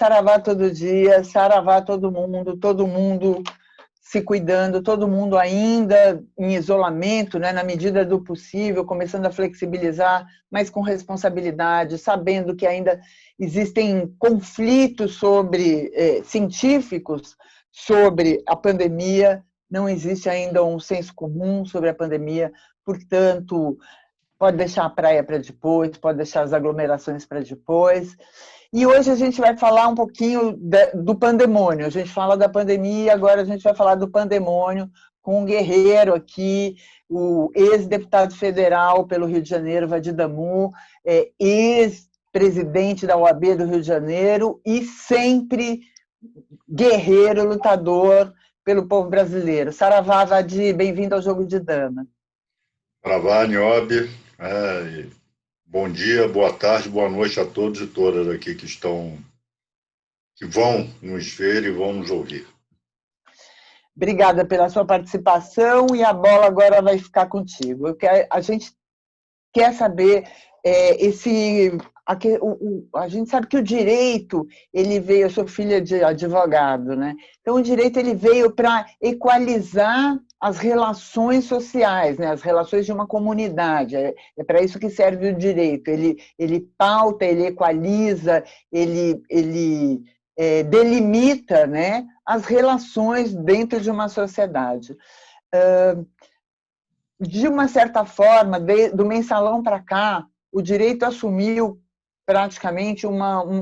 saravá todo dia, saravá todo mundo se cuidando, todo mundo ainda em isolamento, né, na medida do possível, começando a flexibilizar, mas com responsabilidade, sabendo que ainda existem conflitos científicos sobre a pandemia, não existe ainda um senso comum sobre a pandemia, portanto, pode deixar a praia para depois, pode deixar as aglomerações para depois. E hoje a gente vai falar um pouquinho do pandemônio. A gente fala da pandemia, agora a gente vai falar do pandemônio com um guerreiro aqui, o ex-deputado federal pelo Rio de Janeiro, Vadir Damu, ex-presidente da OAB do Rio de Janeiro e sempre guerreiro, lutador pelo povo brasileiro. Saravá, Vadir, bem-vindo ao Jogo de Dama. Saravá, Niobe. Bom dia, boa tarde, boa noite a todos e todas aqui que vão nos ver e vão nos ouvir. Obrigada pela sua participação e a bola agora vai ficar contigo. A gente quer saber a gente sabe que o direito ele veio, eu sou filha de advogado, né? Então o direito ele veio para equalizar as relações sociais, né? As relações de uma comunidade. É para isso que serve o direito. Ele pauta, ele equaliza, ele delimita, né, as relações dentro de uma sociedade. De uma certa forma, do mensalão para cá, o direito assumiu praticamente uma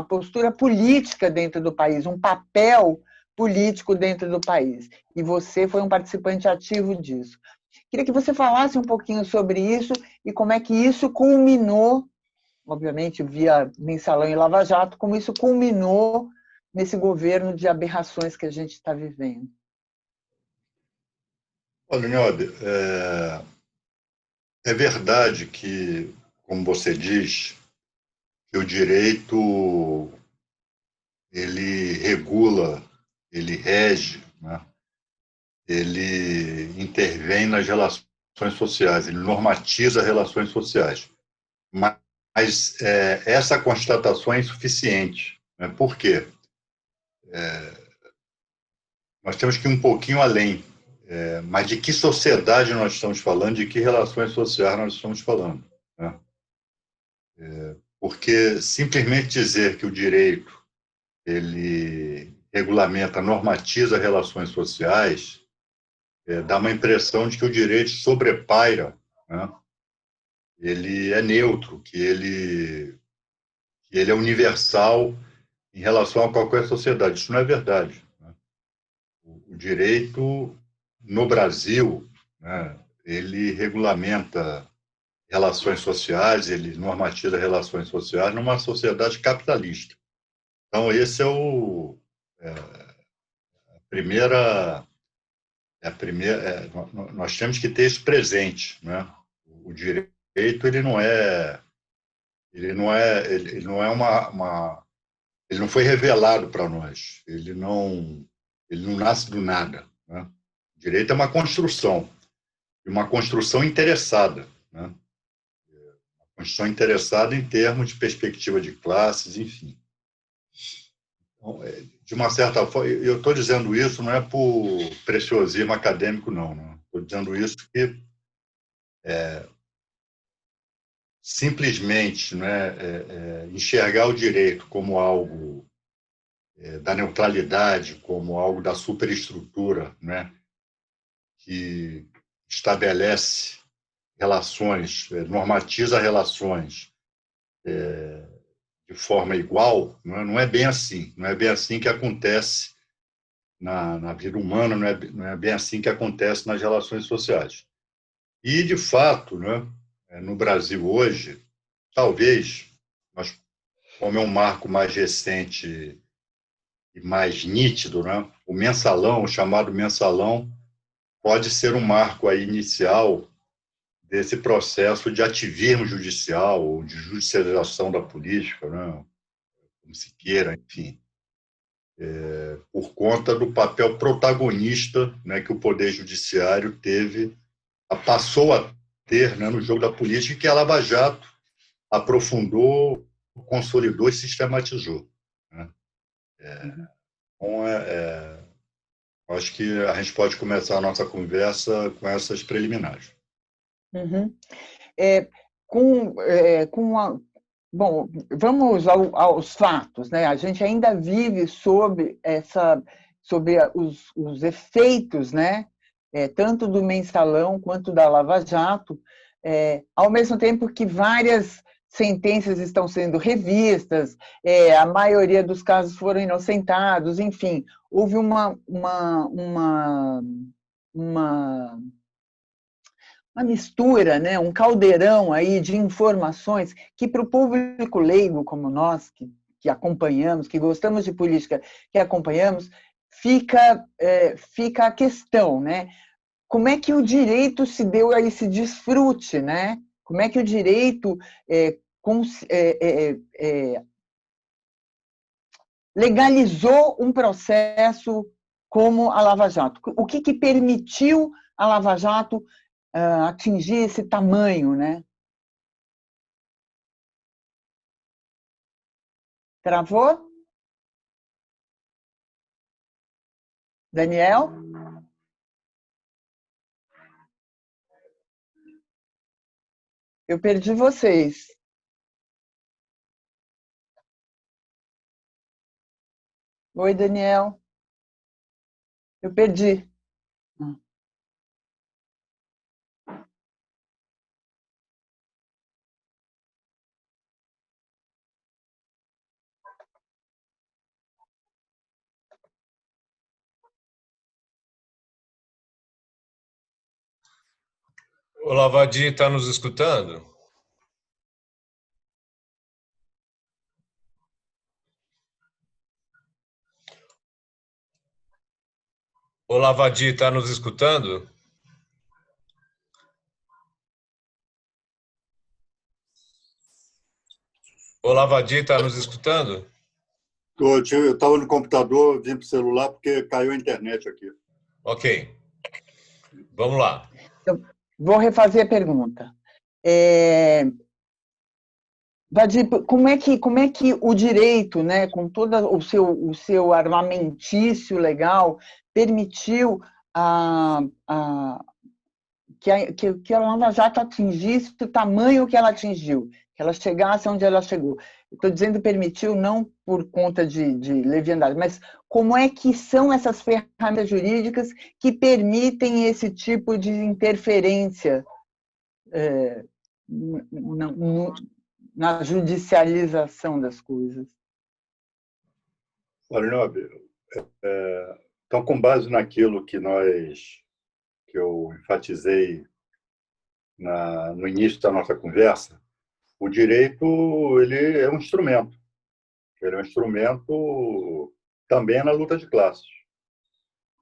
postura política dentro do país, um papel político dentro do país. E você foi um participante ativo disso. Queria que você falasse um pouquinho sobre isso e como é que isso culminou, obviamente via mensalão e Lava Jato, como isso culminou nesse governo de aberrações que a gente está vivendo. Olha, Niobe, é verdade que, como você diz, que o direito ele regula, ele rege, né? Ele intervém nas relações sociais, ele normatiza relações sociais. Mas essa constatação é insuficiente. Né? Por quê? Nós temos que ir um pouquinho além. Mas de que sociedade nós estamos falando, de que relações sociais nós estamos falando? Né? Porque simplesmente dizer que o direito ele regulamenta, normatiza relações sociais, dá uma impressão de que o direito sobrepaira, né? Ele é neutro, que ele é universal em relação a qualquer sociedade. Isso não é verdade. Né? O direito, no Brasil, né, ele regulamenta relações sociais, ele normatiza relações sociais numa sociedade capitalista. Então, esse é nós temos que ter isso presente, né? O direito ele não foi revelado para nós, ele não nasce do nada, né? O direito é uma construção interessada, né? Uma construção interessada em termos de perspectiva de classes, enfim. Então, de uma certa forma, eu estou dizendo isso não é por preciosismo acadêmico, não. Estou dizendo isso porque simplesmente, né, enxergar o direito como algo da neutralidade, como algo da superestrutura, né, que estabelece relações, normatiza relações de forma igual, não é bem assim. Não é bem assim que acontece na vida humana, não é bem assim que acontece nas relações sociais. E, de fato, né, no Brasil hoje, talvez, como é um marco mais recente e mais nítido, né, o chamado mensalão, pode ser um marco aí inicial desse processo de ativismo judicial ou de judicialização da política, né, como se queira, enfim, por conta do papel protagonista, né, que o Poder Judiciário passou a ter, né, no jogo da política, que a Lava Jato aprofundou consolidou e sistematizou, né? Uhum. Então, acho que a gente pode começar a nossa conversa com essas preliminares. Uhum. É, bom, vamos aos fatos, né? A gente ainda vive sobre os efeitos, né? Tanto do mensalão quanto da Lava Jato, ao mesmo tempo que várias sentenças estão sendo revistas, a maioria dos casos foram inocentados, enfim, houve uma uma mistura, né, um caldeirão aí de informações que para o público leigo como nós, que acompanhamos, que gostamos de política, que acompanhamos, fica a questão, né? Como é que o direito se deu a esse desfrute, né? Como é que o direito legalizou um processo como a Lava Jato? O que permitiu a Lava Jato atingir esse tamanho, né? Travou? Daniel? Eu perdi vocês. Oi, Daniel. Eu perdi. O Lavadi está nos escutando? O Lavadi está nos escutando? O Lavadi está nos escutando? Eu estava no computador, vim para o celular porque caiu a internet aqui. Ok. Vamos lá. Eu vou refazer a pergunta. Vadir, como é que o direito, né, com todo o seu armamentício legal, permitiu que a Lava Jato atingisse o tamanho que ela atingiu, que ela chegasse onde ela chegou? Estou dizendo permitiu não por conta de leviandade, mas como é que são essas ferramentas jurídicas que permitem esse tipo de interferência na judicialização das coisas? Olha, Nobre, então, com base naquilo que eu enfatizei no início da nossa conversa, o direito ele é um instrumento. Ele é um instrumento também na luta de classes.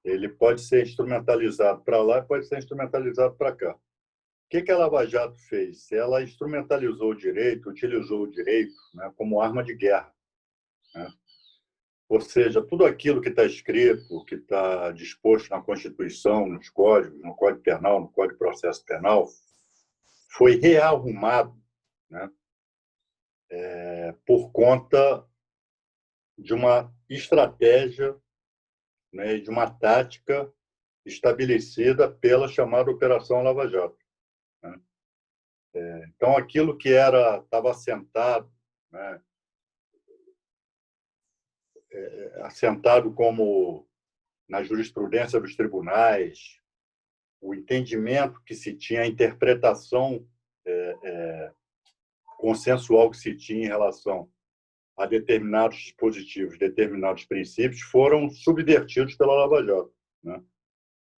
Ele pode ser instrumentalizado para lá e pode ser instrumentalizado para cá. O que a Lava Jato fez? Ela instrumentalizou o direito, utilizou o direito, né, como arma de guerra, né? Ou seja, tudo aquilo que está escrito, que está disposto na Constituição, nos códigos, no Código Penal, no Código de Processo Penal, foi rearrumado, né, por conta de uma estratégia, né, de uma tática estabelecida pela chamada Operação Lava Jato, né? Então, aquilo que estava assentado, né, assentado como na jurisprudência dos tribunais, o entendimento que se tinha, a interpretação consensual que se tinha em relação a determinados dispositivos, determinados princípios, foram subvertidos pela Lava Jato, né?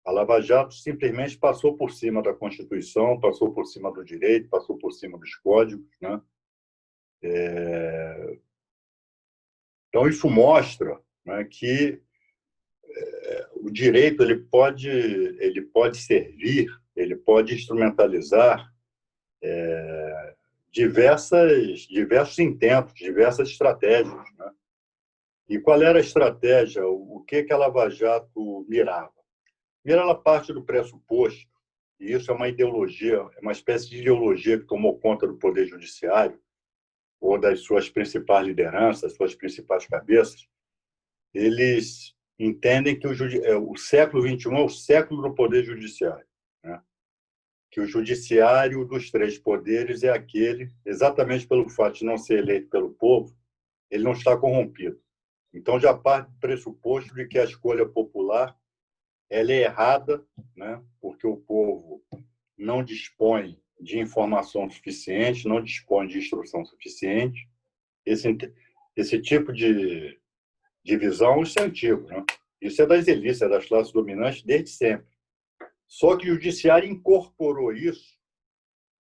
A Lava Jato simplesmente passou por cima da Constituição, passou por cima do direito, passou por cima dos códigos, né? Então, isso mostra, né, que o direito ele pode servir, ele pode instrumentalizar diversos intentos, diversas estratégias, né? E qual era a estratégia? O que a Lava Jato mirava? Primeiro, ela parte do pressuposto, e isso é uma ideologia, é uma espécie de ideologia que tomou conta do Poder Judiciário, ou das suas principais lideranças, suas principais cabeças, eles entendem que o século XXI é o século do poder judiciário, né? Que o judiciário dos três poderes é aquele, exatamente pelo fato de não ser eleito pelo povo, ele não está corrompido. Então, já parte do pressuposto de que a escolha popular ela é errada, né? Porque o povo não dispõe de informação suficiente, não dispõe de instrução suficiente. Esse tipo de visão, isso é antigo, né? Isso é das elites, é das classes dominantes desde sempre. Só que o judiciário incorporou isso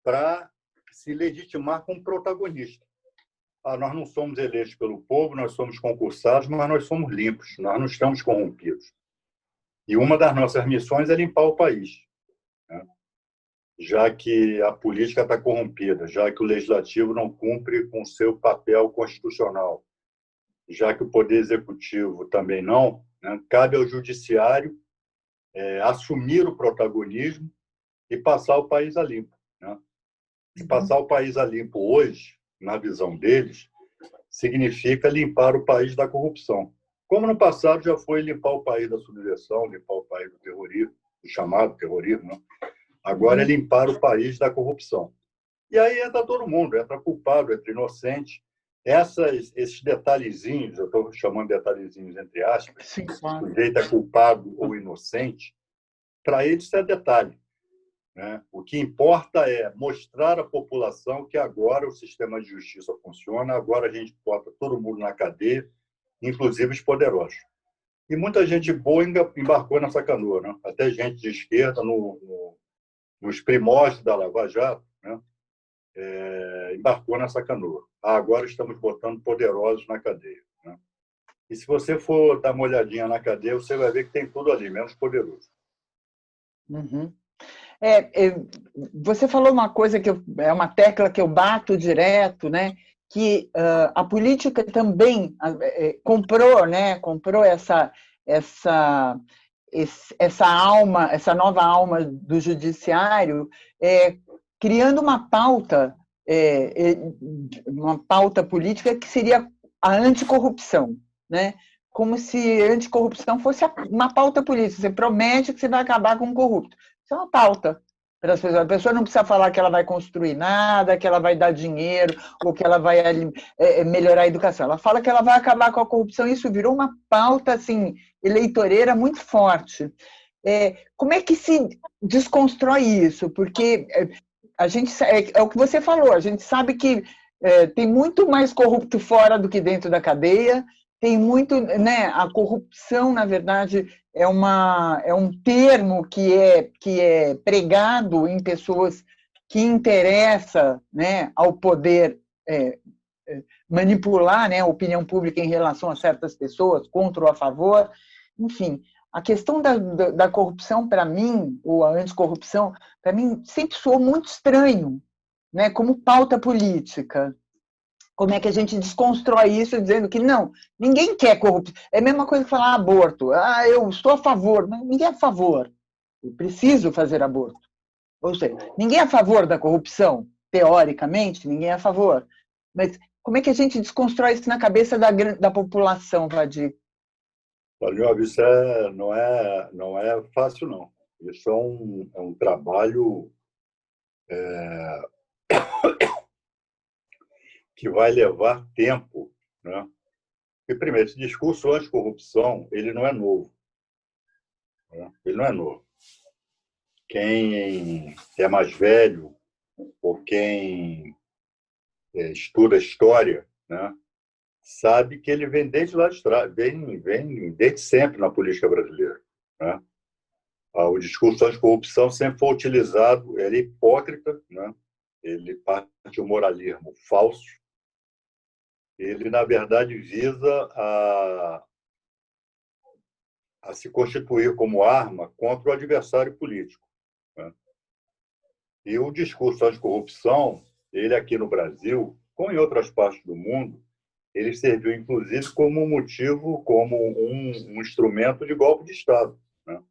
para se legitimar como protagonista. Nós não somos eleitos pelo povo, nós somos concursados, mas nós somos limpos, nós não estamos corrompidos. E uma das nossas missões é limpar o país, né? Já que a política está corrompida, já que o legislativo não cumpre com seu papel constitucional, já que o poder executivo também não, né? Cabe ao judiciário assumir o protagonismo e passar o país a limpo, né? E passar o país a limpo hoje, na visão deles, significa limpar o país da corrupção. Como no passado já foi limpar o país da subversão, limpar o país do terrorismo, do chamado terrorismo, né? Agora é limpar o país da corrupção. E aí entra todo mundo, entra culpado, entra inocente. Esses detalhezinhos, eu estou chamando de detalhezinhos entre aspas, Sim, claro. o sujeito é culpado ou inocente, para eles isso é detalhe, né? O que importa é mostrar à população que agora o sistema de justiça funciona, agora a gente bota todo mundo na cadeia, inclusive os poderosos. E muita gente boa embarcou nessa canoa, né? Até gente de esquerda, nos primórdios da Lava Jato, né? Embarcou nessa canoa. Agora estamos botando poderosos na cadeia, né? E se você for dar uma olhadinha na cadeia, você vai ver que tem tudo ali, menos poderoso. Uhum. Você falou uma coisa que é uma tecla que eu bato direto, né? Que a política também comprou, né? Comprou essa alma, essa nova alma do judiciário, criando uma pauta política que seria a anticorrupção, né? Como se a anticorrupção fosse uma pauta política. Você promete que você vai acabar com o corrupto. Isso é uma pauta para as pessoas. A pessoa não precisa falar que ela vai construir nada, que ela vai dar dinheiro, ou que ela vai melhorar a educação. Ela fala que ela vai acabar com a corrupção. Isso virou uma pauta assim, eleitoreira muito forte. Como é que se desconstrói isso? Porque a gente é o que você falou, a gente sabe que tem muito mais corrupto fora do que dentro da cadeia, tem muito, né? A corrupção, na verdade, é um termo que é pregado em pessoas que interessa, né, ao poder manipular, né, a opinião pública em relação a certas pessoas, contra ou a favor. Enfim, a questão da corrupção, para mim, ou a anticorrupção, para mim, sempre soou muito estranho, né, como pauta política. Como é que a gente desconstrói isso dizendo que não, ninguém quer corrupção. É a mesma coisa que falar aborto. Eu estou a favor. Mas ninguém é a favor. Eu preciso fazer aborto. Ou seja, ninguém é a favor da corrupção, teoricamente, ninguém é a favor. Mas como é que a gente desconstrói isso na cabeça da população, Vadir? Olha, isso não é fácil, não. Isso é um trabalho que vai levar tempo, né? E, primeiro, esse discurso anticorrupção, ele não é novo, né? Ele não é novo. Quem é mais velho ou quem estuda história, né, sabe que ele vem desde lá de trás, vem desde sempre na política brasileira, né? O discurso anticorrupção sempre foi utilizado, ele é hipócrita, né? Ele parte de um moralismo falso, ele, na verdade, visa a se constituir como arma contra o adversário político, né? E o discurso anticorrupção, ele aqui no Brasil, como em outras partes do mundo, ele serviu, inclusive, como motivo, como um instrumento de golpe de Estado, né?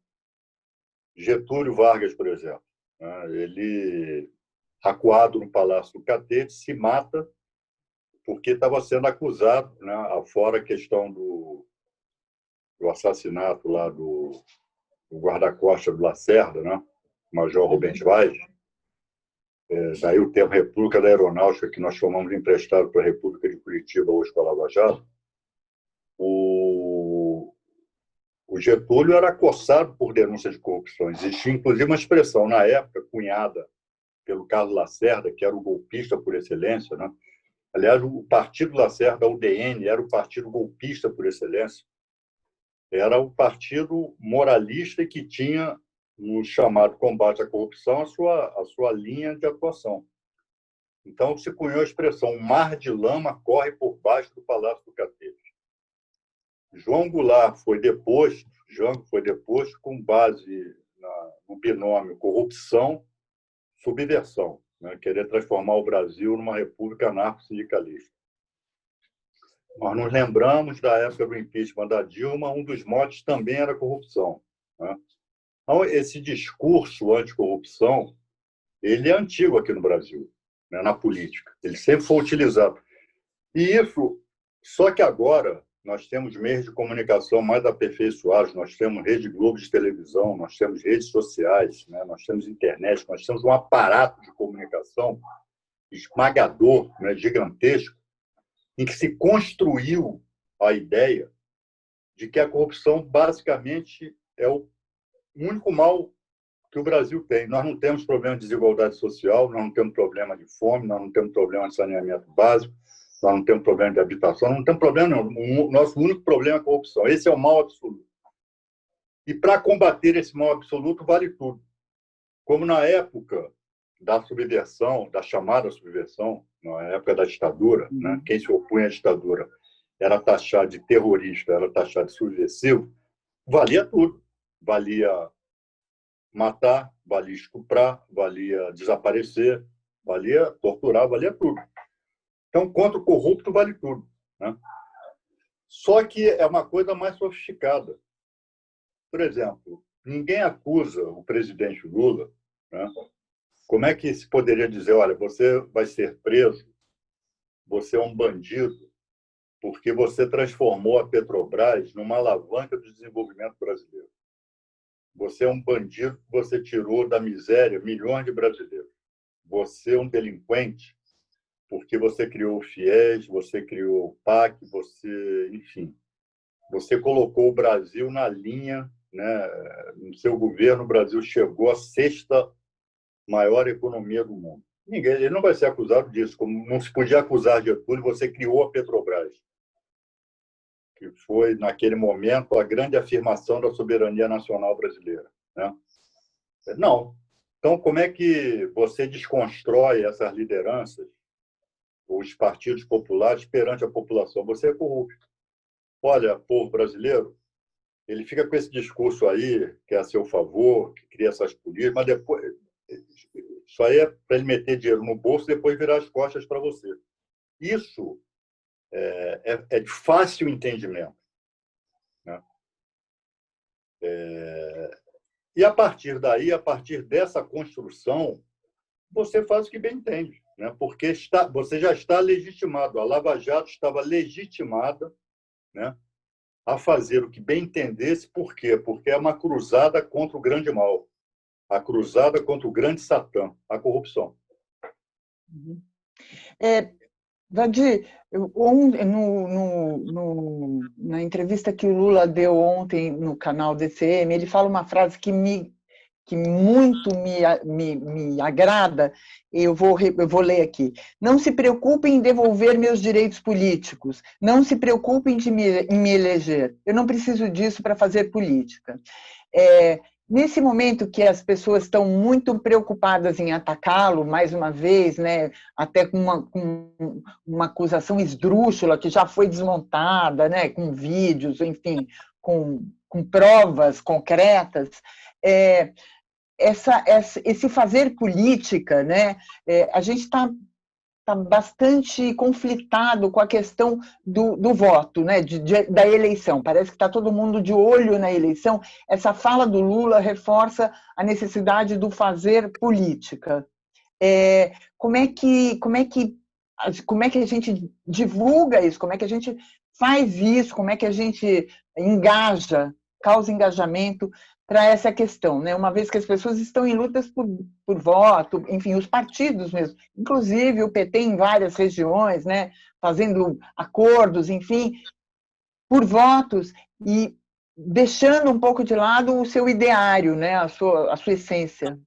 Getúlio Vargas, por exemplo, né? Ele, acuado no Palácio do Catete, se mata porque estava sendo acusado, né, afora a questão do assassinato lá do guarda-costas do Lacerda, né, Major Rubens Vaz. Daí o termo República da Aeronáutica, que nós tomamos emprestado para a República de Curitiba, hoje para a Lava Jato. O Getúlio era acossado por denúncias de corrupção. Existia, inclusive, uma expressão, na época, cunhada pelo Carlos Lacerda, que era o golpista por excelência, né? Aliás, o Partido Lacerda, o UDN, era o partido golpista por excelência. Era o partido moralista que tinha, no chamado combate à corrupção, a sua linha de atuação. Então, se cunhou a expressão: um mar de lama corre por baixo do Palácio do Catete. João Goulart foi deposto, Jango foi deposto com base no binômio corrupção-subversão, né? Querer transformar o Brasil numa república anarco-sindicalista. Nós nos lembramos da época do impeachment da Dilma, um dos motes também era corrupção, né? Então, esse discurso anticorrupção, ele é antigo aqui no Brasil, né, na política. Ele sempre foi utilizado. E isso, só que agora nós temos meios de comunicação mais aperfeiçoados, nós temos Rede Globo de televisão, nós temos redes sociais, né, nós temos internet, nós temos um aparato de comunicação esmagador, né, gigantesco, em que se construiu a ideia de que a corrupção basicamente é o único mal que o Brasil tem. Nós não temos problema de desigualdade social, nós não temos problema de fome, nós não temos problema de saneamento básico, nós não temos problema de habitação, não temos problema nenhum. O nosso único problema é a corrupção. Esse é o mal absoluto. E para combater esse mal absoluto vale tudo. Como na época da subversão, da chamada subversão, na época da ditadura, né? Quem se opunha à ditadura era taxado de terrorista, era taxado de subversivo, valia tudo. Valia matar, valia estuprar, valia desaparecer, valia torturar, valia tudo. Então, contra o corrupto, vale tudo, né? Só que é uma coisa mais sofisticada. Por exemplo, ninguém acusa o presidente Lula, né? Como é que se poderia dizer: olha, você vai ser preso, você é um bandido, porque você transformou a Petrobras numa alavanca do desenvolvimento brasileiro. Você é um bandido, você tirou da miséria milhões de brasileiros. Você é um delinquente, porque você criou o FIES, você criou o PAC, enfim, você colocou o Brasil na linha, né? No seu governo, o Brasil chegou à 6ª maior economia do mundo. Ele não vai ser acusado disso, como não se podia acusar de Getúlio, você criou a Petrobras, que foi, naquele momento, a grande afirmação da soberania nacional brasileira, né? Não. Então, como é que você desconstrói essas lideranças, os partidos populares, perante a população? Você é corrupto. Olha, povo brasileiro, ele fica com esse discurso aí, que é a seu favor, que cria essas políticas, mas depois isso aí é para ele meter dinheiro no bolso e depois virar as costas para você. Isso é de fácil entendimento, né? E a partir daí, a partir dessa construção, você faz o que bem entende, né? Porque você já está legitimado. A Lava Jato estava legitimada, né, a fazer o que bem entendesse. Por quê? Porque é uma cruzada contra o grande mal, a cruzada contra o grande Satã, a corrupção. Vadir, na entrevista que o Lula deu ontem no canal DCM, ele fala uma frase que muito me agrada. Eu vou ler aqui. Não se preocupem em devolver meus direitos políticos. Não se preocupem em me eleger. Eu não preciso disso para fazer política. Nesse momento que as pessoas estão muito preocupadas em atacá-lo, mais uma vez, né, até com uma acusação esdrúxula que já foi desmontada, né, com vídeos, enfim, com provas concretas, esse fazer política, né, a gente está bastante conflitado com a questão do voto, né, da eleição. Parece que está todo mundo de olho na eleição. Essa fala do Lula reforça a necessidade do fazer política. Como é que como é que a gente divulga isso, como é que a gente faz isso, como é que a gente engaja, causa engajamento para essa questão, né? Uma vez que as pessoas estão em lutas por voto, enfim, os partidos mesmo, inclusive o PT em várias regiões, né? Fazendo acordos, enfim, por votos e deixando um pouco de lado o seu ideário, né? A sua essência.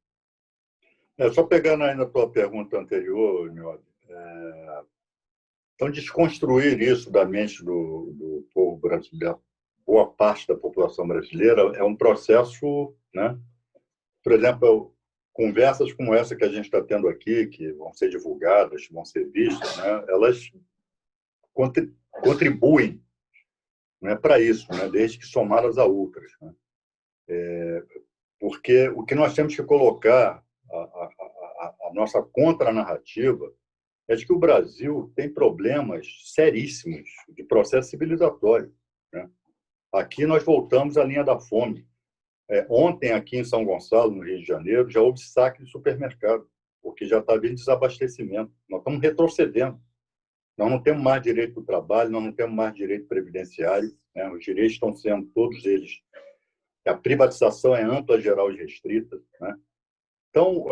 Só pegando aí na tua pergunta anterior, Niobe, então desconstruir isso da mente do povo brasileiro, boa parte da população brasileira, é um processo, né? Por exemplo, conversas como essa que a gente está tendo aqui, que vão ser divulgadas, vão ser vistas, né? Elas contribuem, né, para isso, né? Desde que somadas a outras, né? Porque o que nós temos que colocar, a nossa contranarrativa, é de que o Brasil tem problemas seríssimos de processo civilizatório, né? Aqui nós voltamos à linha da fome. Ontem, aqui em São Gonçalo, no Rio de Janeiro, já houve saque de supermercado, porque já está havendo desabastecimento. Nós estamos retrocedendo. Nós não temos mais direito do trabalho, nós não temos mais direito previdenciário, né? Os direitos estão sendo, todos eles, a privatização é ampla, geral e restrita, né? Então,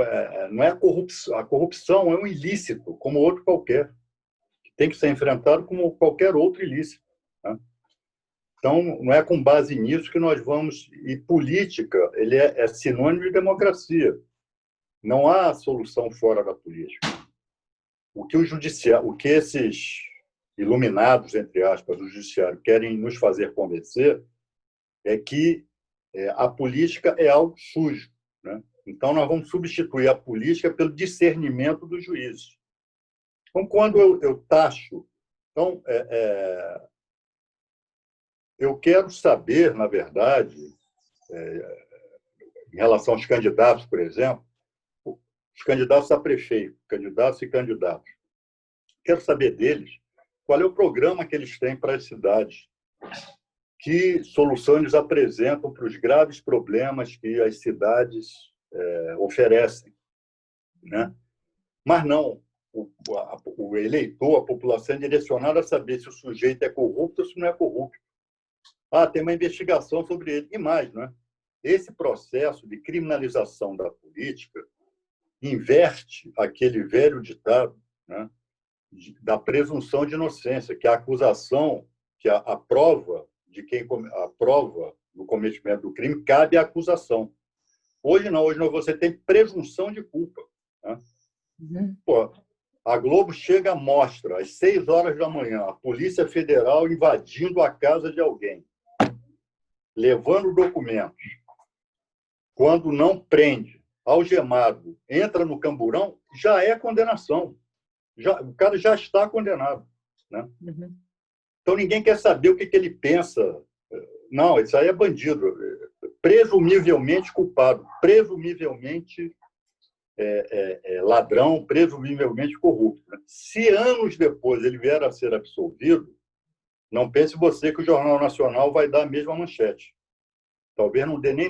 não é a corrupção é um ilícito, como outro qualquer, que tem que ser enfrentado como qualquer outro ilícito, né? Então, não é com base nisso que nós vamos... E política, ele é sinônimo de democracia. Não há solução fora da política. O que esses iluminados, entre aspas, do judiciário, querem nos fazer convencer é que a política é algo sujo, né? Então, nós vamos substituir a política pelo discernimento dos juízes. Então, quando eu taxo... Então, eu quero saber, na verdade, em relação aos candidatos, por exemplo, os candidatos a prefeito, candidatos e candidatos. Quero saber deles qual é o programa que eles têm para as cidades, que solução eles apresentam para os graves problemas que as cidades oferecem, né? Mas não, o eleitor, a população é direcionada a saber se o sujeito é corrupto ou se não é corrupto. Tem uma investigação sobre ele. E mais, né? Esse processo de criminalização da política inverte aquele velho ditado, né, da presunção de inocência, que a acusação, que a prova a prova do cometimento do crime cabe à acusação. Hoje não, você tem presunção de culpa, né? Pô, a Globo chega, mostra às 6 horas da manhã a Polícia Federal invadindo a casa de alguém, levando documentos. Quando não prende, algemado, entra no camburão, já é condenação. O cara já está condenado, né? Então, ninguém quer saber o que ele pensa. Não, isso aí é bandido. Presumivelmente culpado, presumivelmente ladrão, presumivelmente corrupto, né? Se anos depois ele vier a ser absolvido, não pense você que o Jornal Nacional vai dar a mesma manchete. Talvez não dê nem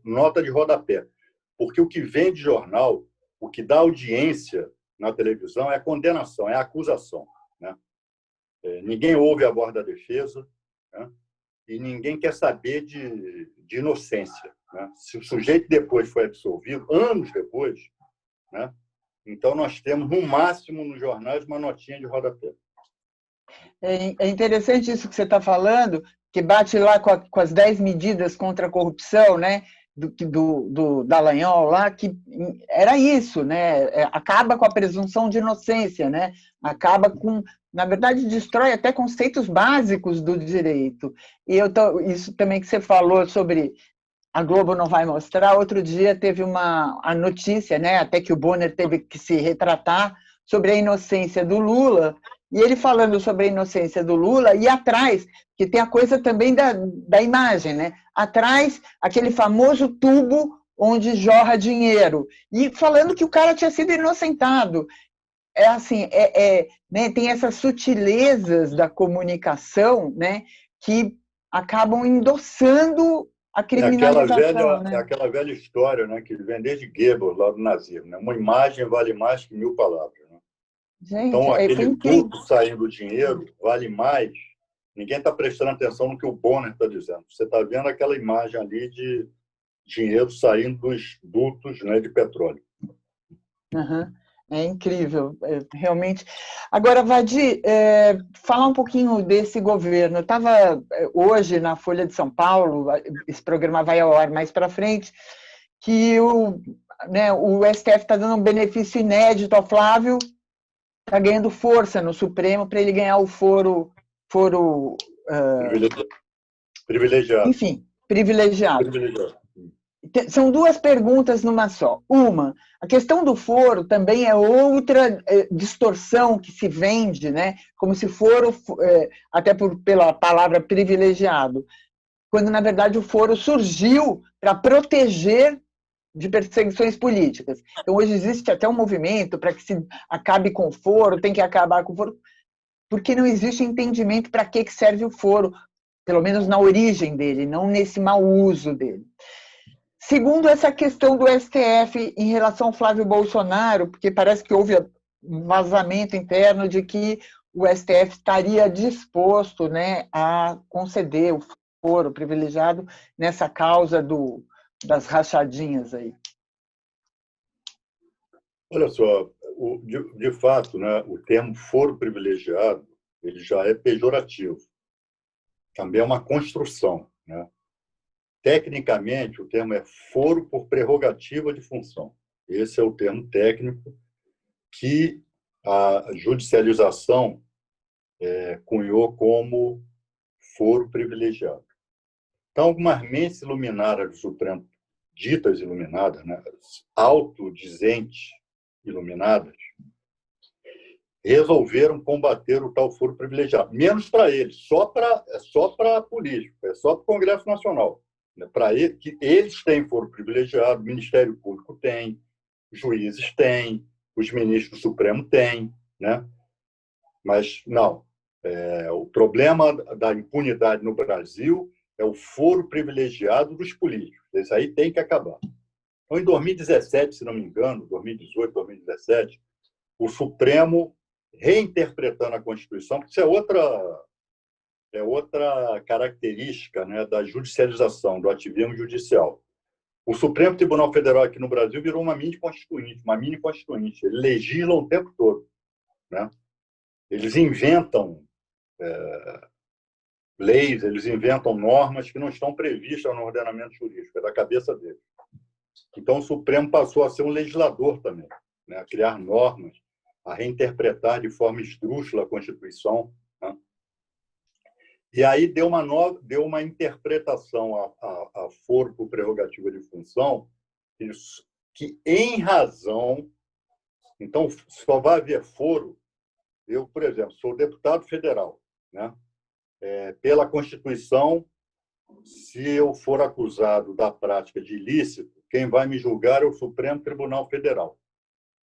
nota de rodapé. Porque o que vende jornal, o que dá audiência na televisão é a condenação, é a acusação, né? Ninguém ouve a voz da defesa, né? E ninguém quer saber de inocência, né? Se o sujeito depois foi absolvido, anos depois, né? Então nós temos, no máximo, nos jornais, uma notinha de rodapé. É interessante isso que você está falando, que bate lá com as 10 medidas contra a corrupção, né? Do Dallagnol lá, que era isso, né? Acaba com a presunção de inocência, né? Acaba com, na verdade, destrói até conceitos básicos do direito. E isso também que você falou sobre a Globo não vai mostrar. Outro dia teve a notícia, né? Até que o Bonner teve que se retratar sobre a inocência do Lula. E ele falando sobre a inocência do Lula, e atrás, que tem a coisa também da imagem, né? Atrás, aquele famoso tubo onde jorra dinheiro. E falando que o cara tinha sido inocentado. Assim, né, tem essas sutilezas da comunicação, né, que acabam endossando a criminalização. É aquela velha história, né, que vem desde Goebbels, lá do nazismo, né? Uma imagem vale mais que 1000 palavras, né? Gente, Então, foi aquele incrível. duto saindo dinheiro vale mais. Ninguém está prestando atenção no que o Bonner está dizendo. Você está vendo aquela imagem ali de dinheiro saindo dos dutos, né, de petróleo. Uhum. É incrível, realmente. Agora, Vadi, falar um pouquinho desse governo. Eu estava hoje na Folha de São Paulo, esse programa vai ao ar mais para frente, que o STF está dando um benefício inédito ao Flávio, está ganhando força no Supremo para ele ganhar o foro Privilegiado. enfim, privilegiado. Privilegiado. São duas perguntas numa só. Uma, a questão do foro também é outra distorção que se vende, né? Como se foro, até pela palavra privilegiado, quando na verdade o foro surgiu para proteger de perseguições políticas. Então hoje existe até um movimento para que se acabe com o foro, tem que acabar com o foro, porque não existe entendimento para que serve o foro, pelo menos na origem dele, não nesse mau uso dele. Segundo, essa questão do STF em relação ao Flávio Bolsonaro, porque parece que houve um vazamento interno de que o STF estaria disposto, né, a conceder o foro privilegiado nessa causa das rachadinhas aí. Olha só, de fato, né, o termo foro privilegiado ele já é pejorativo. Também é uma construção, né? Tecnicamente, o termo é foro por prerrogativa de função. Esse é o termo técnico que a judicialização cunhou como foro privilegiado. Então, algumas mentes iluminadas do Supremo, ditas iluminadas, né, autodizentes iluminadas, resolveram combater o tal foro privilegiado. Menos para eles, só para político, é só para o Congresso Nacional. Para eles, que eles têm foro privilegiado, o Ministério Público tem, juízes têm, os ministros do Supremo têm, né? Mas não. O problema da impunidade no Brasil é o foro privilegiado dos políticos. Isso aí tem que acabar. Então, em 2017, se não me engano, 2018, 2017, o Supremo, reinterpretando a Constituição, porque isso é outra característica, né, da judicialização, do ativismo judicial. O Supremo Tribunal Federal aqui no Brasil virou uma mini constituinte. Ele legisla o tempo todo, né? Eles inventam leis, eles inventam normas que não estão previstas no ordenamento jurídico, é da cabeça deles. Então, o Supremo passou a ser um legislador também, né? A criar normas, a reinterpretar de forma esdrúxula a Constituição, né? E aí deu uma interpretação a foro por prerrogativa de função que, em razão... Então, só vai haver foro... Eu, por exemplo, sou deputado federal, né? Pela Constituição, se eu for acusado da prática de ilícito, quem vai me julgar é o Supremo Tribunal Federal.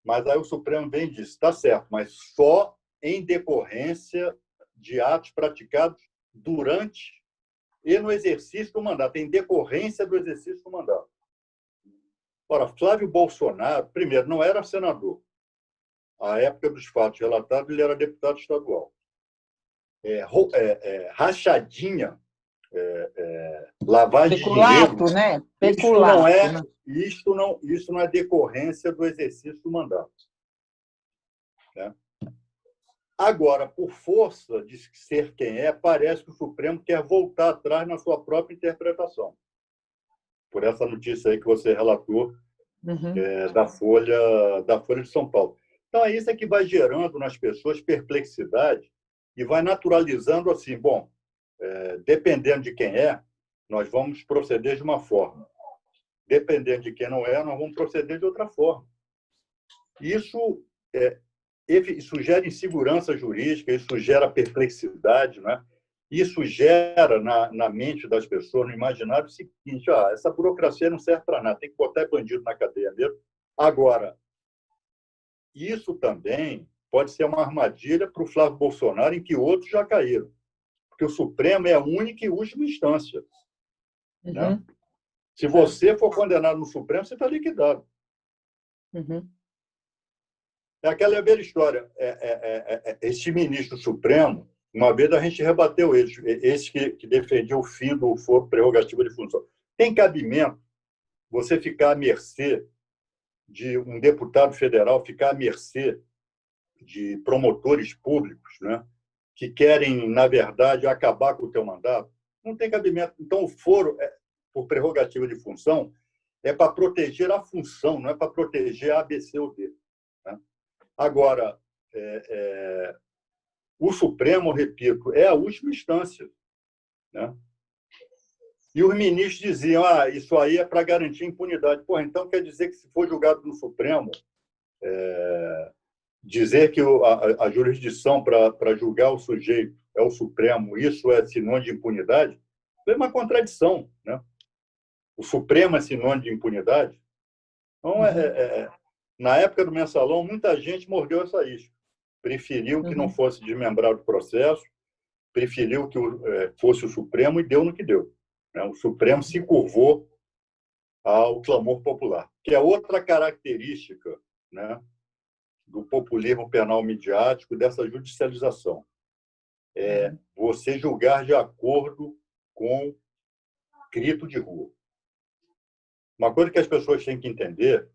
Mas aí o Supremo vem e diz, está certo, mas só em decorrência de atos praticados durante e no exercício do mandato, em decorrência do exercício do mandato. Ora, Flávio Bolsonaro, primeiro, não era senador. À época dos fatos relatados, ele era deputado estadual. Rachadinha, lavagem de dinheiro, Peculato, né? isso não é decorrência do exercício do mandato, né? Agora, por força de ser quem é, parece que o Supremo quer voltar atrás na sua própria interpretação. Por essa notícia aí que você relatou, da Folha de São Paulo. Então, é isso que vai gerando nas pessoas perplexidade e vai naturalizando assim, bom, dependendo de quem é, nós vamos proceder de uma forma. Dependendo de quem não é, nós vamos proceder de outra forma. Isso gera insegurança jurídica, isso gera perplexidade, né? Isso gera na mente das pessoas, no imaginário, o seguinte: essa burocracia não serve para nada, tem que botar bandido na cadeia mesmo. Agora, isso também pode ser uma armadilha para o Flávio Bolsonaro, em que outros já caíram, porque o Supremo é a única e última instância. Né? Se você for condenado no Supremo, você está liquidado. É aquela velha história. Esse ministro supremo, uma vez a gente rebateu ele, esse que defendia o fim do foro prerrogativo de função. Tem cabimento você ficar à mercê de um deputado federal, ficar à mercê de promotores públicos, né, que querem, na verdade, acabar com o teu mandato? Não tem cabimento. Então, o foro, por prerrogativa de função, é para proteger a função, não é para proteger a A, B, C ou D. Né? Agora, o Supremo, repito, é a última instância. Né? E os ministros diziam, isso aí é para garantir impunidade. Porra, então quer dizer que se for julgado no Supremo, dizer que a jurisdição para julgar o sujeito é o Supremo, isso é sinônimo de impunidade? É uma contradição. Né? O Supremo é sinônimo de impunidade? Então, na época do mensalão, muita gente mordeu essa isca. Preferiu que não fosse desmembrado o processo, preferiu que fosse o Supremo e deu no que deu. Né? O Supremo se curvou ao clamor popular, que é outra característica, né, do populismo penal midiático, dessa judicialização. É você julgar de acordo com grito de rua. Uma coisa que as pessoas têm que entender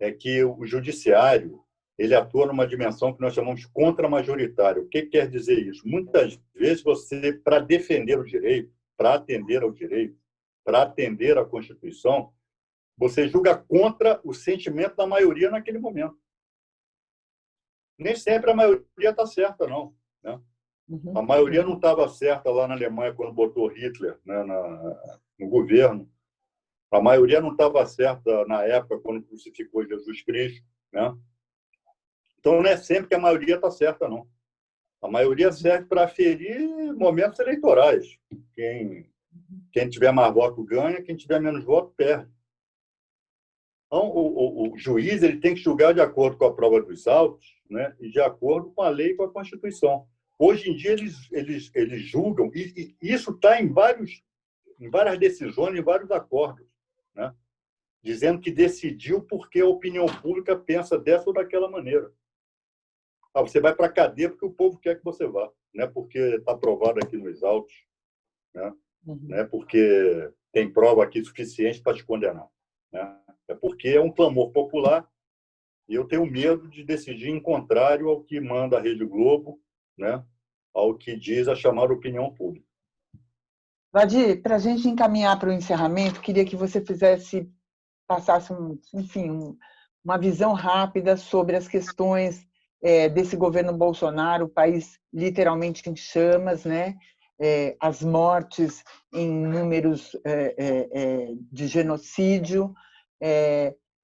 é que o judiciário ele atua numa dimensão que nós chamamos de contramajoritária. O que quer dizer isso? Muitas vezes você, para defender o direito, para atender ao direito, para atender à Constituição, você julga contra o sentimento da maioria naquele momento. Nem sempre a maioria está certa, não. Né? A maioria não estava certa lá na Alemanha quando botou Hitler, né, no governo. A maioria não estava certa na época quando crucificou Jesus Cristo. Né? Então, não é sempre que a maioria está certa, não. A maioria serve para aferir momentos eleitorais. Quem tiver mais voto ganha, quem tiver menos voto perde. Então, o juiz ele tem que julgar de acordo com a prova dos autos, né, e de acordo com a lei e com a Constituição. Hoje em dia, eles julgam, e isso está em várias decisões, em vários acordos, né, dizendo que decidiu porque a opinião pública pensa dessa ou daquela maneira. Você vai para a cadeia porque o povo quer que você vá, não é porque está provado aqui nos autos, né? Não é porque tem prova aqui suficiente para te condenar. Né? É porque é um clamor popular e eu tenho medo de decidir em contrário ao que manda a Rede Globo, né? Ao que diz a chamada opinião pública. Vadir, para a gente encaminhar para o encerramento, queria que você passasse uma visão rápida sobre as questões desse governo Bolsonaro, o país literalmente em chamas, né? As mortes em números de genocídio,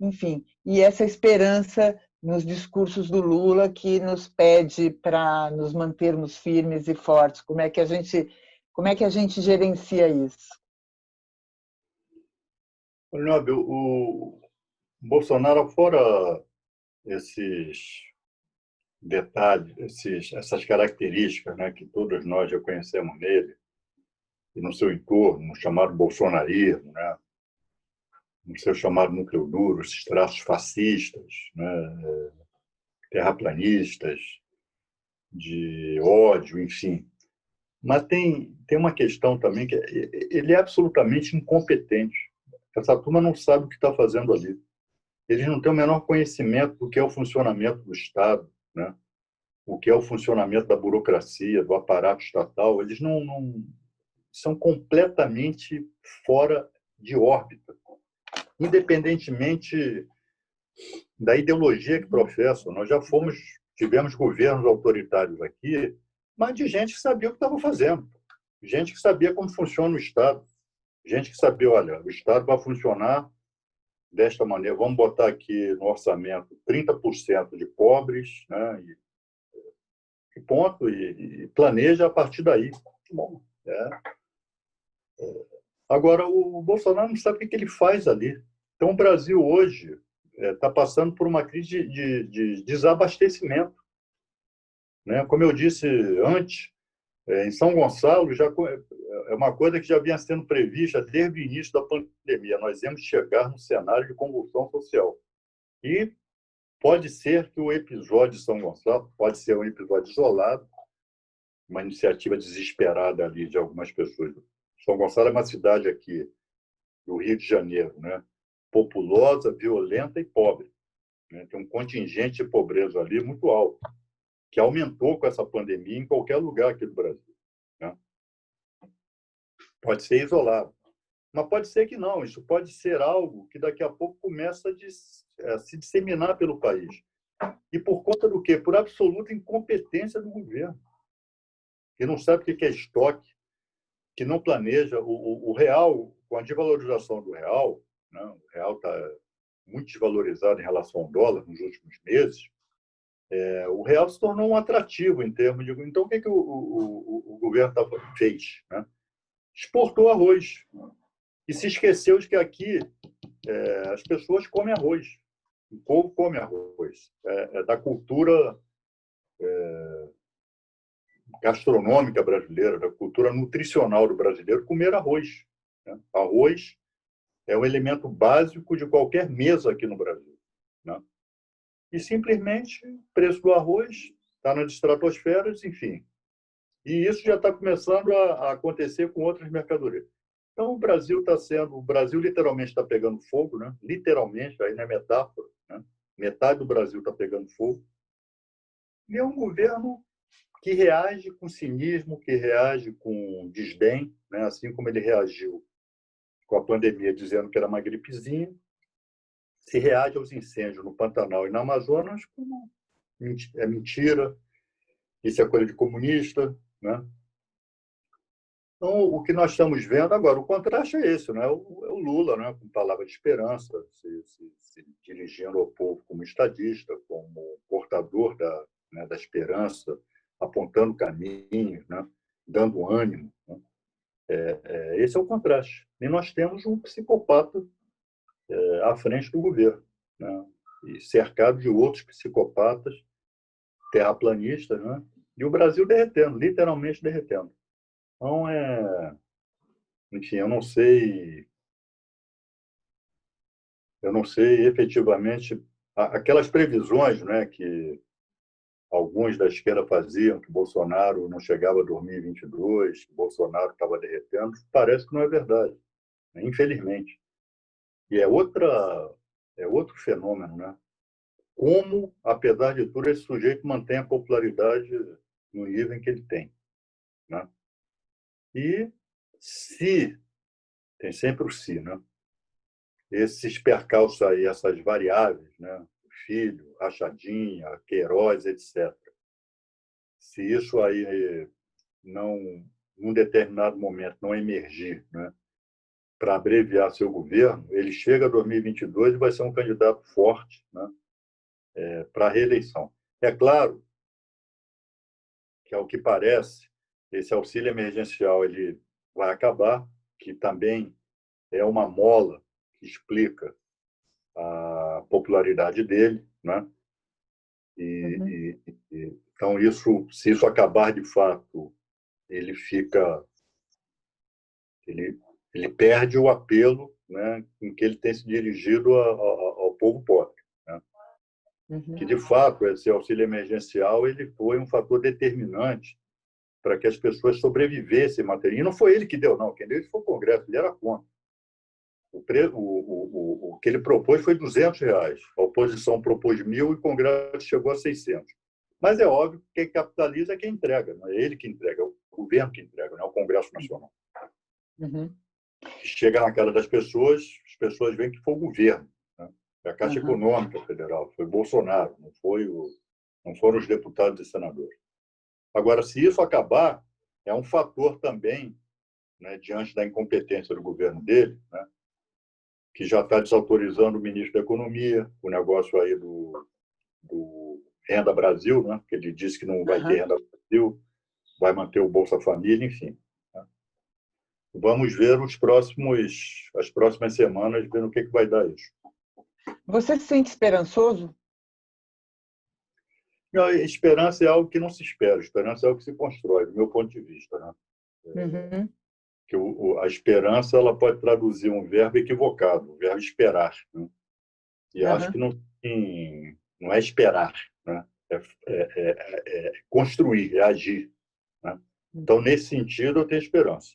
enfim, e essa esperança nos discursos do Lula que nos pede para nos mantermos firmes e fortes. Como é que a gente gerencia isso? Leonardo, o Bolsonaro, fora esses detalhes, essas características, né, que todos nós já conhecemos nele, e no seu entorno, no chamado bolsonarismo, né, no seu chamado núcleo duro, esses traços fascistas, né, terraplanistas, de ódio, enfim. Mas tem uma questão também que ele é absolutamente incompetente. Essa turma não sabe o que está fazendo ali. Eles não têm o menor conhecimento do que é o funcionamento do Estado, né? O que é o funcionamento da burocracia, do aparato estatal. Eles não são completamente fora de órbita, independentemente da ideologia que professam. Nós já tivemos governos autoritários aqui, mas de gente que sabia o que estava fazendo, gente que sabia como funciona o Estado, gente que sabia, olha, o Estado vai funcionar desta maneira, vamos botar aqui no orçamento 30% de pobres, né, e ponto, e planeja a partir daí. Bom, Agora, o Bolsonaro não sabe o que ele faz ali. Então, o Brasil hoje está passando por uma crise de desabastecimento. Né? Como eu disse antes, em São Gonçalo já é uma coisa que já vinha sendo prevista desde o início da pandemia. Nós íamos chegar num cenário de convulsão social. E Pode ser que o episódio de São Gonçalo pode ser um episódio isolado, uma iniciativa desesperada ali de algumas pessoas. São Gonçalo é uma cidade aqui do Rio de Janeiro, né? Populosa, violenta e pobre, né? Tem um contingente de pobreza ali muito alto, que aumentou com essa pandemia em qualquer lugar aqui do Brasil, né? Pode ser isolado, mas pode ser que não. Isso pode ser algo que daqui a pouco começa a se disseminar pelo país. E por conta do quê? Por absoluta incompetência do governo, que não sabe o que é estoque, que não planeja. O real, com a desvalorização do real, né? O real está muito desvalorizado em relação ao dólar nos últimos meses. O real se tornou um atrativo em termos de. Então, o que o governo fez? Né? Exportou arroz. E se esqueceu de que aqui as pessoas comem arroz. O povo come arroz. É da cultura gastronômica brasileira, da cultura nutricional do brasileiro, comer arroz, né? Arroz é um elemento básico de qualquer mesa aqui no Brasil, né? E simplesmente o preço do arroz está nas estratosferas, enfim. E isso já está começando a acontecer com outras mercadorias. Então, o Brasil literalmente está pegando fogo, né? Literalmente, aí não é metáfora, né? Metade do Brasil está pegando fogo. E é um governo que reage com cinismo, que reage com desdém, né? Assim como ele reagiu com a pandemia, dizendo que era uma gripezinha, se reage aos incêndios no Pantanal e na Amazonas como é mentira, isso é coisa de comunista, né? Então, o que nós estamos vendo agora, o contraste é esse, né? O Lula, né? Com palavra de esperança, se dirigindo ao povo como estadista, como portador né, da esperança, apontando caminhos, né? Dando ânimo, né? Esse é o contraste. E nós temos um psicopata à frente do governo, né? E cercado de outros psicopatas terraplanistas, né? E o Brasil derretendo, literalmente derretendo. Então, enfim, eu não sei efetivamente aquelas previsões, né, que alguns da esquerda faziam, que Bolsonaro não chegava a 2022, que Bolsonaro estava derretendo, parece que não é verdade, né? Infelizmente. E é outro fenômeno, né? Como, apesar de tudo, esse sujeito mantém a popularidade no nível em que ele tem, né? E se, tem sempre o se, né? Esses percalços aí, essas variáveis, né? Filho, Rachadinha, Queiroz, etc. Se isso aí não, num determinado momento, não emergir, né? Para abreviar seu governo, ele chega a 2022 e vai ser um candidato forte, né? Para a reeleição. É claro que, ao que parece, esse auxílio emergencial ele vai acabar, que também é uma mola que explica a popularidade dele, né? Então se isso acabar de fato, ele fica, ele, ele perde o apelo, né, em que ele tem se dirigido ao povo pobre, né? Que de fato esse auxílio emergencial ele foi um fator determinante para que as pessoas sobrevivessem materialmente. E não foi ele que deu, não. Quem deu isso foi o Congresso, ele era contra. O que ele propôs foi R$ 200. A oposição propôs 1.000 e o Congresso chegou a 600. Mas é óbvio que quem capitaliza é quem entrega, não é ele que entrega, é o governo que entrega, não é o Congresso Nacional. Uhum. Chega na cara das pessoas, as pessoas veem que foi o governo, né? É a Caixa Econômica Federal, foi Bolsonaro, não foram os deputados e senadores. Agora, se isso acabar, é um fator também, né, diante da incompetência do governo dele, né, que já está desautorizando o ministro da Economia, o negócio aí do Renda Brasil, né, que ele disse que não vai ter Renda Brasil, vai manter o Bolsa Família, enfim. Né. Vamos ver as próximas semanas, vendo o que vai dar isso. Você se sente esperançoso? Não, esperança é algo que não se espera, esperança é algo que se constrói, do meu ponto de vista, né? Que a esperança ela pode traduzir um verbo equivocado, o verbo esperar, né? E acho que não tem não é esperar, né? É construir, é agir, né? Então, nesse sentido, eu tenho esperança.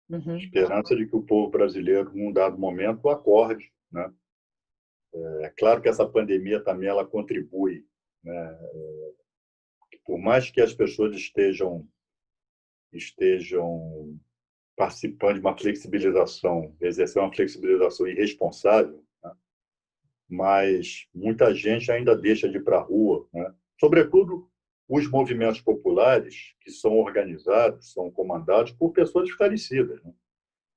Uhum. Esperança de que o povo brasileiro, num dado momento, acorde, né? É claro que essa pandemia também ela contribui, né? Por mais que as pessoas estejam participando de uma flexibilização, exercer uma flexibilização irresponsável, né? Mas muita gente ainda deixa de ir para a rua, né? Sobretudo os movimentos populares, que são organizados, são comandados por pessoas esclarecidas, né?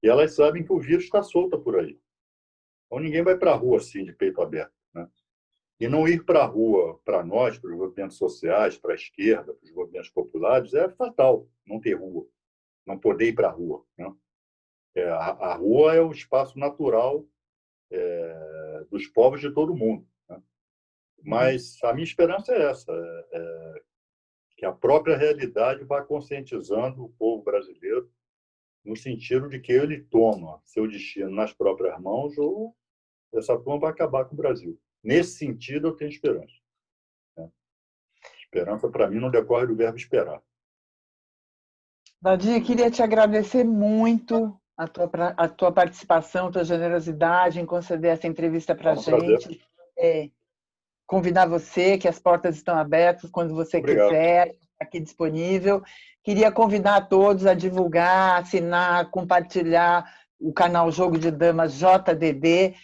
E elas sabem que o vírus está solto por aí. Então ninguém vai para a rua assim, de peito aberto, né? E não ir para a rua, para nós, para os movimentos sociais, para a esquerda, para os movimentos populares, é fatal não ter rua, não poder ir para a rua, né? A rua é o espaço natural dos povos de todo mundo, né? Mas a minha esperança é essa, que a própria realidade vá conscientizando o povo brasileiro no sentido de que ele toma seu destino nas próprias mãos ou essa turma vai acabar com o Brasil. Nesse sentido, eu tenho esperança, né? Esperança, para mim, não decorre do verbo esperar. Vadir, queria te agradecer muito a tua participação, a tua generosidade em conceder essa entrevista para a gente. Convidar você, que as portas estão abertas quando você Obrigado. quiser, aqui disponível. Queria convidar a todos a divulgar, assinar, compartilhar o canal Jogo de Damas JDD.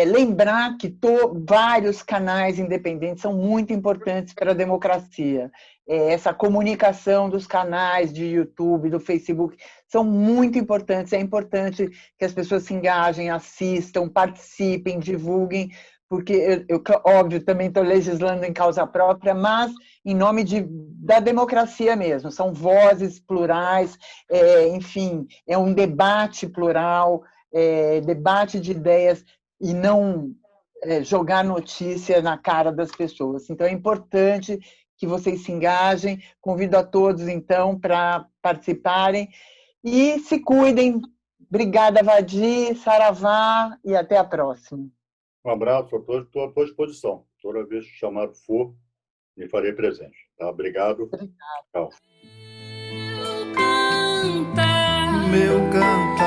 Lembrar que vários canais independentes são muito importantes para a democracia. Essa comunicação dos canais de YouTube, do Facebook, são muito importantes. É importante que as pessoas se engajem, assistam, participem, divulguem, porque eu óbvio, também estou legislando em causa própria, mas em nome da democracia mesmo. São vozes plurais, enfim, é um debate plural, debate de ideias, e não jogar notícia na cara das pessoas. Então, é importante que vocês se engajem. Convido a todos, então, para participarem. E se cuidem. Obrigada, Vadir, saravá, e até a próxima. Um abraço a todos, estou à tua disposição. Toda vez que o chamado for, me farei presente. Tá? Obrigado. Obrigada. Tchau. Meu cantar.